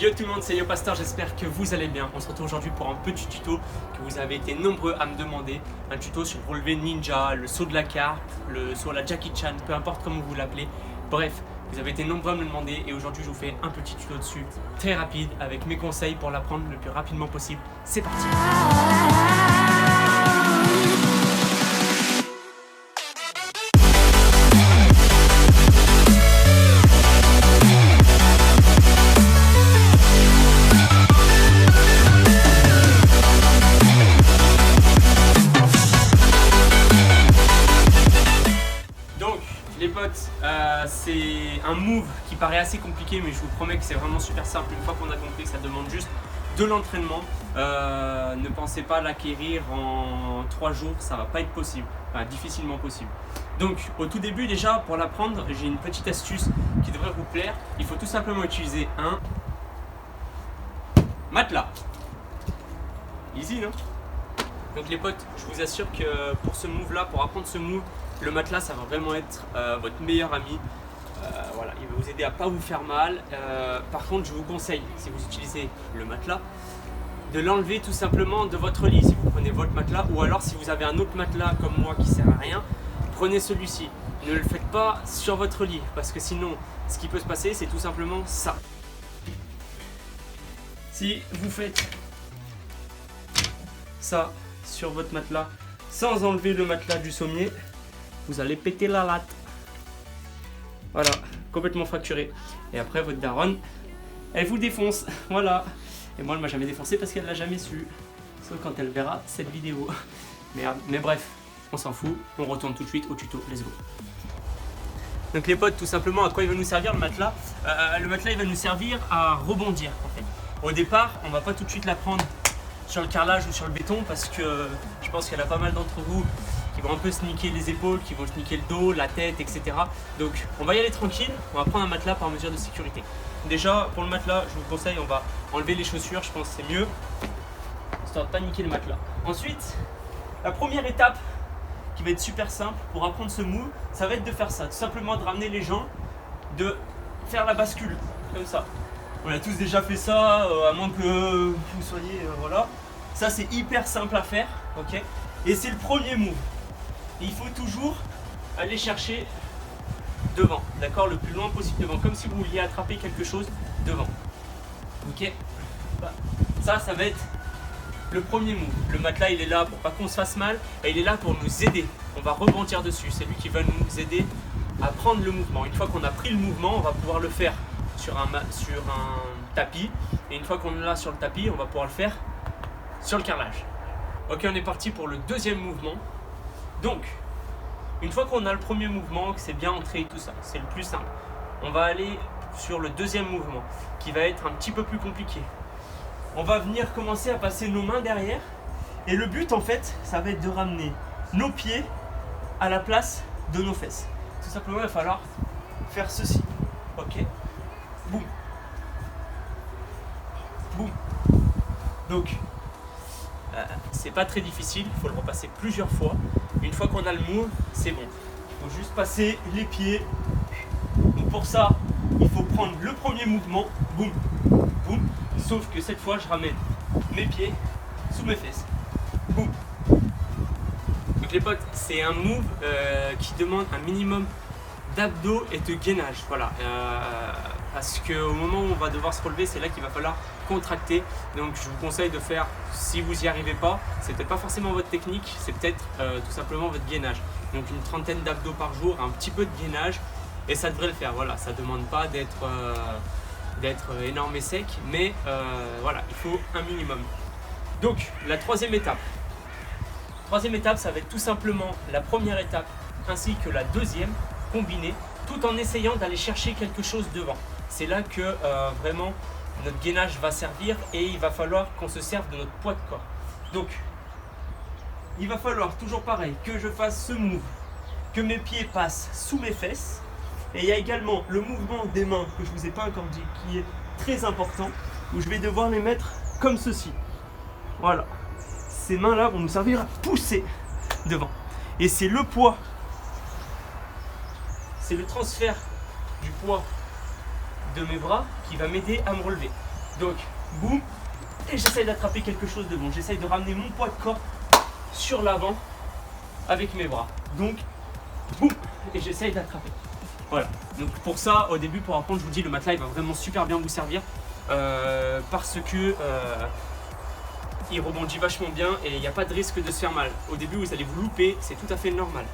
Yo tout le monde, c'est Yo Pasteur, j'espère que vous allez bien. On se retrouve aujourd'hui pour un petit tuto que vous avez été nombreux à me demander. Un tuto sur le relevé ninja, le saut de la carpe, le saut à la Jackie Chan, peu importe comment vous l'appelez. Bref, vous avez été nombreux à me le demander et aujourd'hui je vous fais un petit tuto dessus, très rapide, avec mes conseils pour l'apprendre le plus rapidement possible. C'est parti! Les potes, c'est un move qui paraît assez compliqué, mais je vous promets que c'est vraiment super simple. Une fois qu'on a compris que ça demande juste de l'entraînement, ne pensez pas l'acquérir en 3 jours, ça va pas être possible, enfin difficilement possible. Donc au tout début déjà, pour l'apprendre, j'ai une petite astuce qui devrait vous plaire. Il faut tout simplement utiliser un matelas. Easy, non? Donc les potes, je vous assure que pour ce move là, pour apprendre ce move, le matelas ça va vraiment être votre meilleur ami. Voilà, il va vous aider à pas vous faire mal. Par contre, je vous conseille, si vous utilisez le matelas, de l'enlever tout simplement de votre lit. Si vous prenez votre matelas, ou alors si vous avez un autre matelas comme moi qui sert à rien, prenez celui-ci. Ne le faites pas sur votre lit, parce que sinon, ce qui peut se passer, c'est tout simplement ça. Si vous faites ça sur votre matelas sans enlever le matelas du sommier, vous allez péter la latte. Voilà, complètement fracturé. Et après votre daronne, elle vous défonce. Voilà. Et moi elle m'a jamais défoncé parce qu'elle l'a jamais su. Sauf quand elle verra cette vidéo. Merde. Mais bref, on s'en fout. On retourne tout de suite au tuto. Let's go. Donc les potes, tout simplement, à quoi il va nous servir le matelas? Le matelas il va nous servir à rebondir en fait. Au départ, on va pas tout de suite la prendre sur le carrelage ou sur le béton parce que je pense qu'il y en a pas mal d'entre vous qui vont un peu se niquer les épaules, qui vont se niquer le dos, la tête, etc. Donc on va y aller tranquille, on va prendre un matelas par mesure de sécurité. Déjà pour le matelas, je vous conseille, on va enlever les chaussures, je pense que c'est mieux, histoire de pas niquer le matelas. Ensuite, la première étape qui va être super simple pour apprendre ce move, ça va être de faire ça, tout simplement de ramener les gens, de faire la bascule, comme ça. On a tous déjà fait ça, à moins que vous soyez, voilà. Ça c'est hyper simple à faire, ok. Et c'est le premier move. Et il faut toujours aller chercher devant, d'accord, le plus loin possible devant, comme si vous vouliez attraper quelque chose devant. Ok. Ça va être le premier move. Le matelas il est là pour pas qu'on se fasse mal et il est là pour nous aider. On va rebondir dessus. C'est lui qui va nous aider à prendre le mouvement. Une fois qu'on a pris le mouvement, on va pouvoir le faire sur un tapis. Et une fois qu'on est là sur le tapis, on va pouvoir le faire sur le carrelage. Ok, on est parti pour le deuxième mouvement. Donc, une fois qu'on a le premier mouvement, que c'est bien entré et tout ça, c'est le plus simple. On va aller sur le deuxième mouvement, qui va être un petit peu plus compliqué. On va venir commencer à passer nos mains derrière. Et le but, en fait, ça va être de ramener nos pieds à la place de nos fesses. Tout simplement, il va falloir faire ceci. Ok. Boum. Boum. Donc, c'est pas très difficile, il faut le repasser plusieurs fois. Une fois qu'on a le move, c'est bon. Il faut juste passer les pieds. Donc pour ça, il faut prendre le premier mouvement, boum, boum. Sauf que cette fois, je ramène mes pieds sous mes fesses. Boum. Donc les potes, c'est un move qui demande un minimum d'abdos et de gainage. Voilà. Parce qu'au moment où on va devoir se relever, c'est là qu'il va falloir contracter. Donc je vous conseille de faire, si vous n'y arrivez pas, c'est peut-être pas forcément votre technique, c'est peut-être tout simplement votre gainage. Donc une trentaine d'abdos par jour, un petit peu de gainage et ça devrait le faire. Voilà, ça demande pas d'être énorme et sec, mais voilà, il faut un minimum. Donc la troisième étape. Troisième étape, ça va être tout simplement la première étape ainsi que la deuxième combinée, tout en essayant d'aller chercher quelque chose devant. C'est là que vraiment notre gainage va servir et il va falloir qu'on se serve de notre poids de corps. Donc, il va falloir toujours pareil que je fasse ce move, que mes pieds passent sous mes fesses. Et il y a également le mouvement des mains que je ne vous ai pas encore dit, qui est très important, où je vais devoir les mettre comme ceci. Voilà. Ces mains-là vont nous servir à pousser devant. Et c'est le poids, c'est le transfert du poids de mes bras qui va m'aider à me relever. Donc, boum, et j'essaye d'attraper quelque chose devant. J'essaye de ramener mon poids de corps sur l'avant avec mes bras. Donc, boum, et j'essaye d'attraper. Voilà. Donc pour ça, au début, pour apprendre, je vous dis, le matelas, il va vraiment super bien vous servir parce que il rebondit vachement bien et il n'y a pas de risque de se faire mal. Au début, vous allez vous louper, c'est tout à fait normal.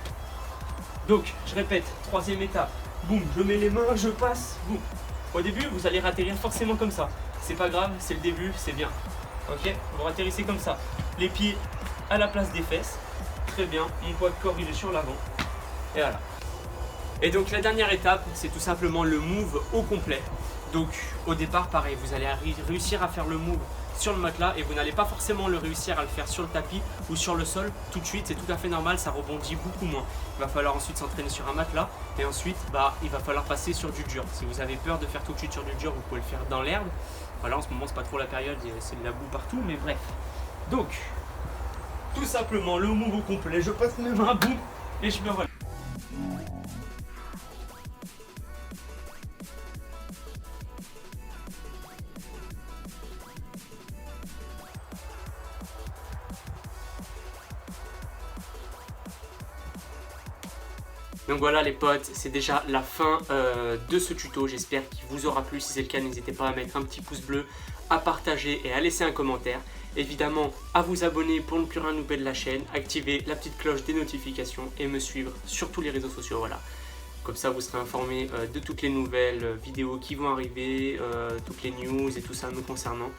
Donc, je répète, troisième étape. Boum, je mets les mains, je passe, boum. Au début, vous allez atterrir forcément comme ça. C'est pas grave, c'est le début, c'est bien. Ok, vous atterrissez comme ça. Les pieds à la place des fesses. Très bien, mon poids de corps, il est sur l'avant. Et voilà. Et donc, la dernière étape, c'est tout simplement le move au complet. Donc, au départ, pareil, vous allez réussir à faire le move sur le matelas et vous n'allez pas forcément le réussir à le faire sur le tapis ou sur le sol tout de suite, c'est tout à fait normal, ça rebondit beaucoup moins. Il va falloir ensuite s'entraîner sur un matelas et ensuite il va falloir passer sur du dur. Si vous avez peur de faire tout de suite sur du dur, vous pouvez le faire dans l'herbe. Voilà, en ce moment c'est pas trop la période, c'est de la boue partout, mais bref. Donc, tout simplement le move au complet, je passe mes mains, boum, et je me relève. Donc voilà les potes, c'est déjà la fin de ce tuto, j'espère qu'il vous aura plu. Si c'est le cas, n'hésitez pas à mettre un petit pouce bleu, à partager et à laisser un commentaire. Évidemment, à vous abonner pour ne plus rien louper de la chaîne, activer la petite cloche des notifications et me suivre sur tous les réseaux sociaux. Voilà. Comme ça, vous serez informé de toutes les nouvelles vidéos qui vont arriver, toutes les news et tout ça nous concernant.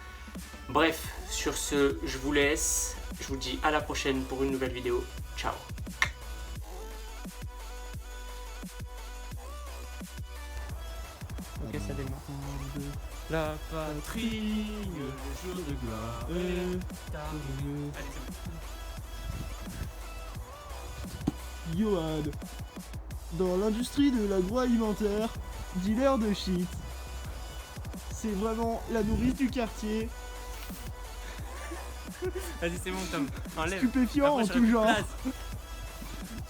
Bref, sur ce, je vous laisse. Je vous dis à la prochaine pour une nouvelle vidéo. Ciao. Ok, ça démarre. La patrie, le jour de gloire est arrivé. Allez, c'est bon. Johan, dans l'industrie de l'agroalimentaire, dealer de shit. C'est vraiment la nourrice du quartier. Vas-y, c'est bon, Tom. Enlève. Stupéfiant Après, en j'aurai tout plus de genre. place.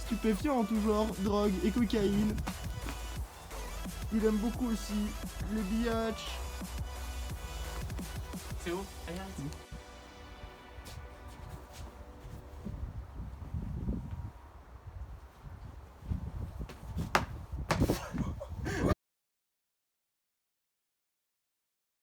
Stupéfiant en tout genre, drogue et cocaïne. Il aime beaucoup aussi le billage. C'est où? Allez, arrête.